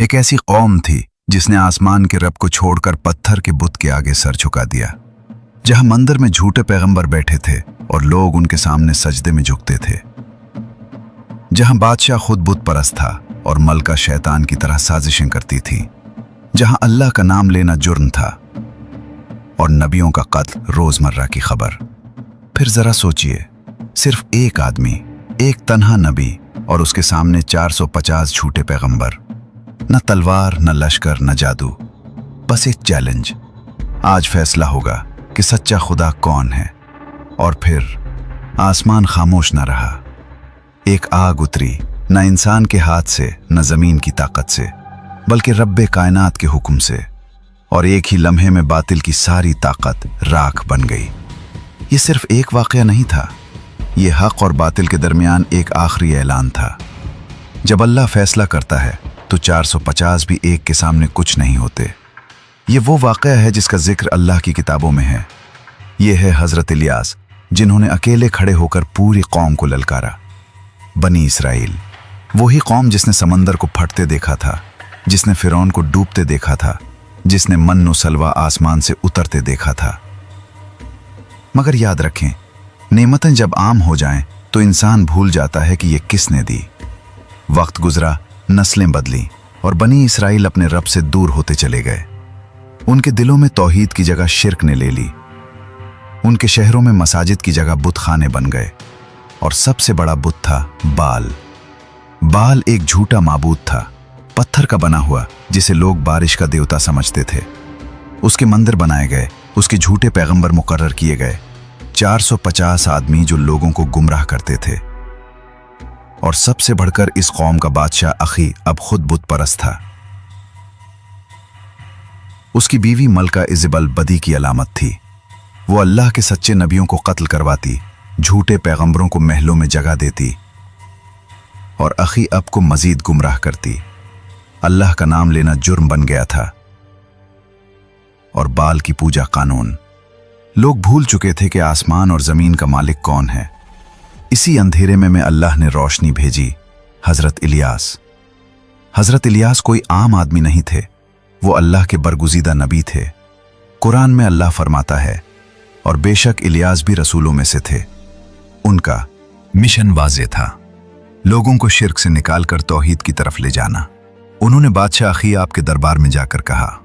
एक ऐसी कौम थी जिसने आसमान के रब को छोड़कर पत्थर के बुत के आगे सर झुका दिया। जहां मंदिर में झूठे पैगंबर बैठे थे और लोग उनके सामने सजदे में झुकते थे। जहां बादशाह खुद बुत परस्त था और मलका शैतान की तरह साजिशें करती थी। जहां अल्लाह का नाम लेना जुर्म था और नबियों का कत्ल रोजमर्रा की खबर। फिर जरा सोचिए, सिर्फ एक आदमी, एक तन्हा नबी और उसके सामने 450 झूठे पैगंबर। न तलवार, न लश्कर, न जादू, बस एक चैलेंज। आज फैसला होगा कि सच्चा खुदा कौन है। और फिर आसमान खामोश न रहा। एक आग उतरी, न इंसान के हाथ से, न जमीन की ताकत से, बल्कि रब्बे कायनात के हुक्म से। और एक ही लम्हे में बातिल की सारी ताकत राख बन गई। ये सिर्फ एक वाकया नहीं था, ये हक और बातिल के दरमियान एक आखिरी ऐलान था। जब अल्लाह फैसला करता है तो 450 भी एक के सामने कुछ नहीं होते। ये वो वाकया है जिसका जिक्र अल्लाह की किताबों में है। ये है हजरत इलियास, जिन्होंने अकेले खड़े होकर पूरी कौम को ललकारा। बनी इसराइल, वही कौम जिसने समंदर को फटते देखा था, जिसने फिरौन को डूबते देखा था, जिसने मन्नो सलवा आसमान से उतरते देखा था। मगर याद रखें, नेमतें जब आम हो जाएं तो इंसान भूल जाता है कि ये किसने दी। वक्त गुजरा, नस्लें बदली और बनी इसराइल अपने रब से दूर होते चले गए। उनके दिलों में तौहीद की जगह शिर्क ने ले ली। उनके शहरों में मसाजिद की जगह बुत खाने बन गए। और सबसे बड़ा बुत था बाल। बाल एक झूठा माबूद था, पत्थर का बना हुआ, जिसे लोग बारिश का देवता समझते थे। उसके मंदिर बनाए गए, उसके झूठे पैगंबर मुकर्रर किए गए। 450 आदमी जो लोगों को गुमराह करते थे। और सबसे बढ़कर इस कौम का बादशाह अखी अब खुद बुत परस्त था। उसकी बीवी मलका इज़बल बदी की अलामत थी। वो अल्लाह के सच्चे नबियों को कत्ल करवाती, झूठे पैगंबरों को महलों में जगह देती और अखी अब को मजीद गुमराह करती। अल्लाह का नाम लेना जुर्म बन गया था और बाल की पूजा कानून। लोग भूल चुके थे कि आसमान और जमीन का मालिक कौन है। इसी अंधेरे में अल्लाह ने रोशनी भेजी, हजरत इलियास। हजरत इलियास कोई आम आदमी नहीं थे, वो अल्लाह के बरगुज़ीदा नबी थे। कुरान में अल्लाह फरमाता है, और बेशक इलियास भी रसूलों में से थे। उनका मिशन वाज़े था, लोगों को शिर्क से निकालकर तौहीद की तरफ ले जाना। उन्होंने बादशाह अखी आपके दरबार में जाकर कहा,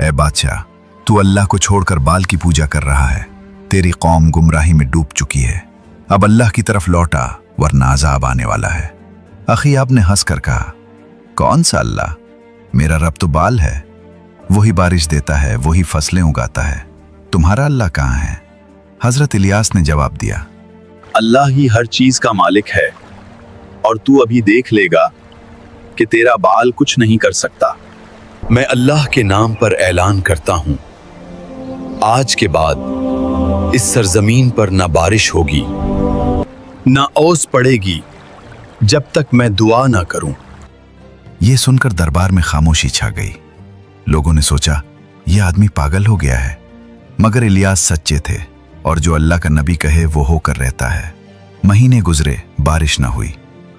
ए बादशाह, तू अल्लाह को छोड़कर बाल की पूजा कर रहा है। तेरी कौम गुमराही में डूब चुकी है। अब अल्लाह की तरफ लौटा, वरना अज़ाब आने वाला है। अखी आपने हंसकर कहा, कौन सा अल्लाह? मेरा रब तो बाल है। वही बारिश देता है, वही फसलें उगाता है। तुम्हारा अल्लाह कहाँ है? हजरत इलियास ने जवाब दिया, अल्लाह ही हर चीज का मालिक है और तू अभी देख लेगा कि तेरा बाल कुछ नहीं कर सकता। मैं अल्लाह के नाम पर ऐलान करता हूं, आज के बाद इस सरजमीन पर ना बारिश होगी, ना ओस पड़ेगी, जब तक मैं दुआ ना करूं। यह सुनकर दरबार में खामोशी छा गई। लोगों ने सोचा, यह आदमी पागल हो गया है। मगर इलियास सच्चे थे और जो अल्लाह का नबी कहे वो होकर रहता है। महीने गुजरे, बारिश न हुई।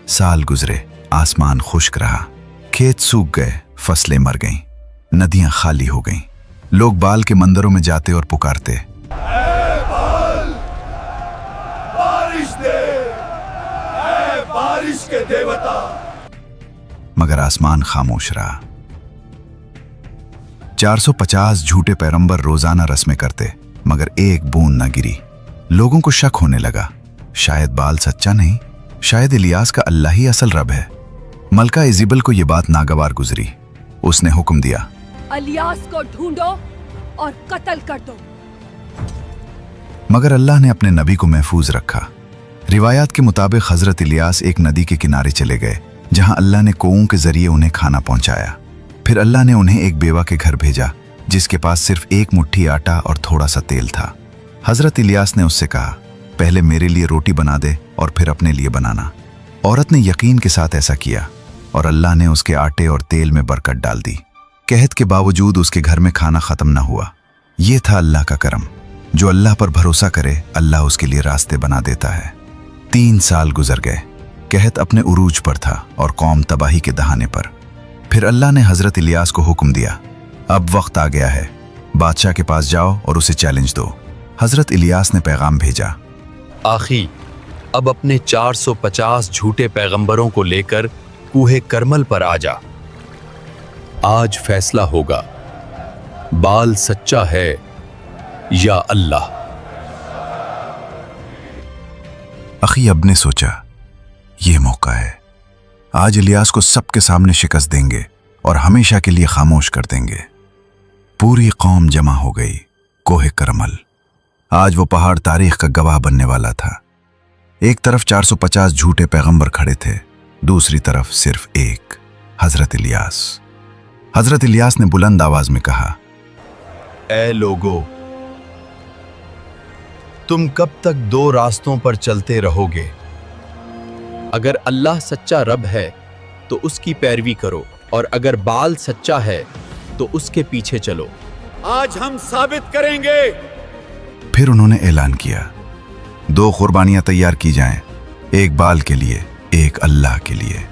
साल गुजरे, आसमान खुश्क रहा। खेत सूख गए, फसलें मर गईं, नदियां खाली हो गईं। लोग बाल के मंदिरों में जाते और पुकारते, ऐ बाल, बारिश दे, ऐ बारिश के देवता। मगर आसमान खामोश रहा। 450 झूठे पैगंबर रोजाना रस्में करते, मगर एक बूंद न गिरी। लोगों को शक होने लगा, शायद बाल सच्चा नहीं, शायद इलियास का अल्लाह ही असल रब है। मलका इज़बल को यह बात नागवार गुजरी। उसने हुक्म दिया, इलियास को ढूंढो और कत्ल कर दो। मगर अल्लाह ने अपने नबी को महफूज रखा। रिवायात के मुताबिक हजरत इलियास एक नदी के किनारे चले गए, जहां अल्लाह ने कौओं के जरिए उन्हें खाना पहुंचाया। फिर अल्लाह ने उन्हें एक बेवा के घर भेजा, जिसके पास सिर्फ एक मुट्ठी आटा और थोड़ा सा तेल था। हजरत इलियास ने उससे कहा, पहले मेरे लिए रोटी बना दे और फिर अपने लिए बनाना। औरत ने यकीन के साथ ऐसा किया और अल्लाह ने उसके आटे और तेल में बरकत डाल दी। कहत के बावजूद उसके घर में खाना खत्म न हुआ। ये था अल्लाह का करम। जो अल्लाह पर भरोसा करे, अल्लाह उसके लिए रास्ते बना देता है। 3 साल गुजर गए। कहत अपने उरूज पर था और कौम तबाही के दहाने पर। फिर अल्लाह ने हजरत इलियास को हुक्म दिया, अब वक्त आ गया है, बादशाह के पास जाओ और उसे चैलेंज दो। हजरत इलियास ने पैगाम भेजा, आखी, अब अपने 450 झूठे पैगंबरों को लेकर कूहे करमल पर आ जा। आज फैसला होगा, बाल सच्चा है या अल्लाह। अखी अब ने सोचा, ये मौका है, आज इलियास को सबके सामने शिकस्त देंगे और हमेशा के लिए खामोश कर देंगे। पूरी कौम जमा हो गई कोहे करमल। आज वो पहाड़ तारीख का गवाह बनने वाला था। एक तरफ 450 झूठे पैगंबर खड़े थे, दूसरी तरफ सिर्फ एक, हजरत इलियास। हजरत इलियास ने बुलंद आवाज में कहा, ए लोगो, तुम कब तक दो रास्तों पर चलते रहोगे? अगर अल्लाह सच्चा रब है तो उसकी पैरवी करो, और अगर बाल सच्चा है तो उसके पीछे चलो। आज हम साबित करेंगे। फिर उन्होंने ऐलान किया, 2 कुर्बानियां तैयार की जाएं, एक बाल के लिए, एक अल्लाह के लिए।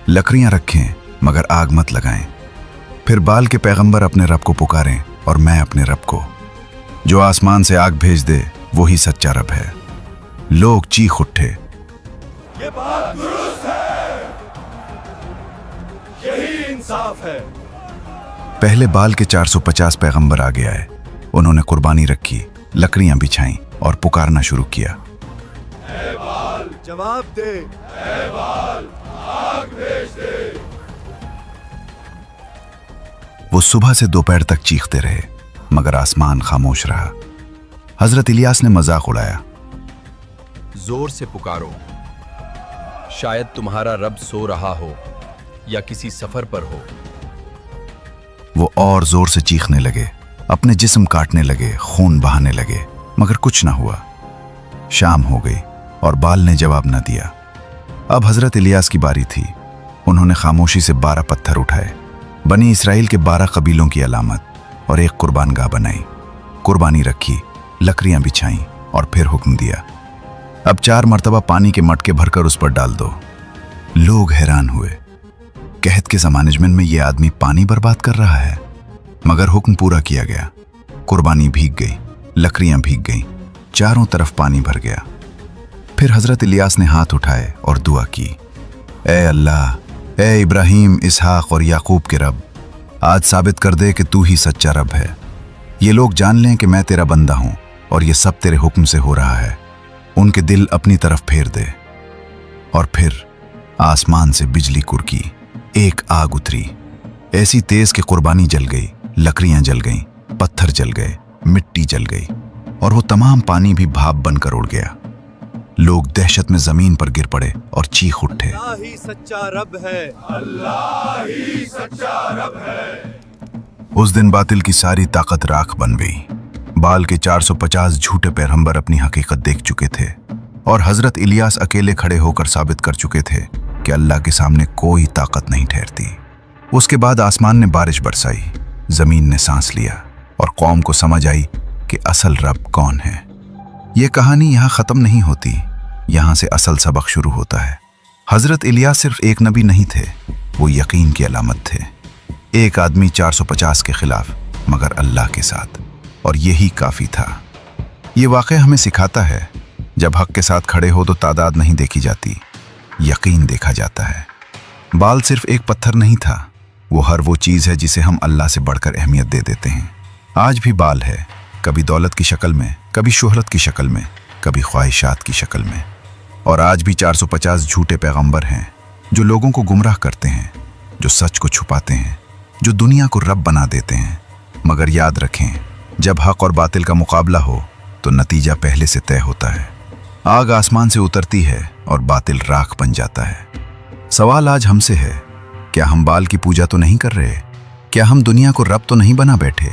लकड़ियां रखें मगर आग मत लगाएं। फिर बाल के पैगंबर अपने रब को पुकारें और मैं अपने रब को। जो आसमान से आग भेज दे वही सच्चा रब है। लोग चीख उठे, ये बात दुरुस्त है, यही इंसाफ है। पहले बाल के 450 पैगंबर आगे आए। उन्होंने कुर्बानी रखी, लकड़ियां बिछाईं और पुकारना शुरू किया, ए बाल जवाब दे, ए बाल आग भेज दे। वो सुबह से दोपहर तक चीखते रहे मगर आसमान खामोश रहा। हजरत इलियास ने मजाक उड़ाया, जोर से पुकारो, शायद तुम्हारा रब सो रहा हो या किसी सफर पर हो। वो और जोर से चीखने लगे, अपने जिस्म काटने लगे, खून बहाने लगे, मगर कुछ ना हुआ। शाम हो गई और बाल ने जवाब न दिया। अब हजरत इलियास की बारी थी। उन्होंने खामोशी से 12 पत्थर उठाए, बनी इसराइल के 12 कबीलों की अलामत, और एक कुर्बानगाह बनाई। कुर्बानी रखी, लकड़ियां बिछाईं और फिर हुक्म दिया, अब 4 मर्तबा पानी के मटके भरकर उस पर डाल दो। लोग हैरान हुए, कहत के मैनेजमेंट में यह आदमी पानी बर्बाद कर रहा है। मगर हुक्म पूरा किया गया। कुर्बानी भीग गई, लकड़ियां भीग गईं, चारों तरफ पानी भर गया। फिर हजरत इलियास ने हाथ उठाए और दुआ की, ए अल्लाह, ए इब्राहिम, इसहाक और याकूब के रब, आज साबित कर दे कि तू ही सच्चा रब है। ये लोग जान लें कि मैं तेरा बंदा हूं और ये सब तेरे हुक्म से हो रहा है। उनके दिल अपनी तरफ फेर दे। और फिर आसमान से बिजली कुरकी, एक आग उतरी, ऐसी तेज कि कुर्बानी जल गई, लकड़ियां जल गईं, पत्थर जल गए, मिट्टी जल गई, और वो तमाम पानी भी भाप बनकर उड़ गया। लोग दहशत में जमीन पर गिर पड़े और चीख उठे, अल्लाह ही सच्चा रब है, अल्लाह ही सच्चा रब है। उस दिन बातिल की सारी ताकत राख बन गई। बाल के 450 झूठे पैगंबर अपनी हकीकत देख चुके थे और हजरत इलियास अकेले खड़े होकर साबित कर चुके थे कि अल्लाह के सामने कोई ताकत नहीं ठहरती। उसके बाद आसमान ने बारिश बरसाई, जमीन ने सांस लिया और कौम को समझ आई कि असल रब कौन है। ये कहानी यहाँ खत्म नहीं होती, यहाँ से असल सबक शुरू होता है। हजरत इलियास सिर्फ एक नबी नहीं थे, वो यकीन की अलामत थे। एक आदमी 450 के खिलाफ मगर अल्लाह के साथ, और यही काफी था। ये वाक़या हमें सिखाता है, जब हक के साथ खड़े हो तो तादाद नहीं देखी जाती, यकीन देखा जाता है। बाल सिर्फ एक पत्थर नहीं था, वो हर वो चीज़ है जिसे हम अल्लाह से बढ़कर अहमियत दे देते हैं। आज भी बाल है, कभी दौलत की शक्ल में, कभी शोहरत की शक्ल में, कभी ख्वाहिशात की शक्ल में। और आज भी 450 झूठे पैगंबर हैं जो लोगों को गुमराह करते हैं, जो सच को छुपाते हैं, जो दुनिया को रब बना देते हैं। मगर याद रखें, जब हक और बातिल का मुकाबला हो तो नतीजा पहले से तय होता है। आग आसमान से उतरती है और बातिल राख बन जाता है। सवाल आज हमसे है, क्या हम बाल की पूजा तो नहीं कर रहे? क्या हम दुनिया को रब तो नहीं बना बैठे?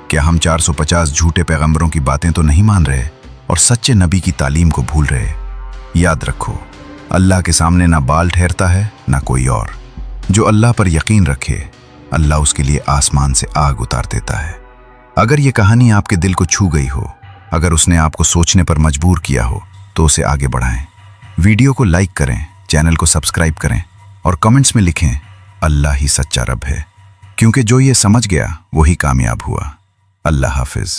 क्या हम 450 झूठे पैगंबरों की बातें तो नहीं मान रहे और सच्चे नबी की तालीम को भूल रहे? याद रखो, अल्लाह के सामने ना बाल ठहरता है ना कोई और। जो अल्लाह पर यकीन रखे, अल्लाह उसके लिए आसमान से आग उतार देता है। अगर ये कहानी आपके दिल को छू गई हो, अगर उसने आपको सोचने पर मजबूर किया हो, तो उसे आगे बढ़ाएं। वीडियो को लाइक करें, चैनल को सब्सक्राइब करें और कमेंट्स में लिखें, अल्लाह ही सच्चा रब है, क्योंकि जो ये समझ गया वही कामयाब हुआ। अल्लाह हाफिज।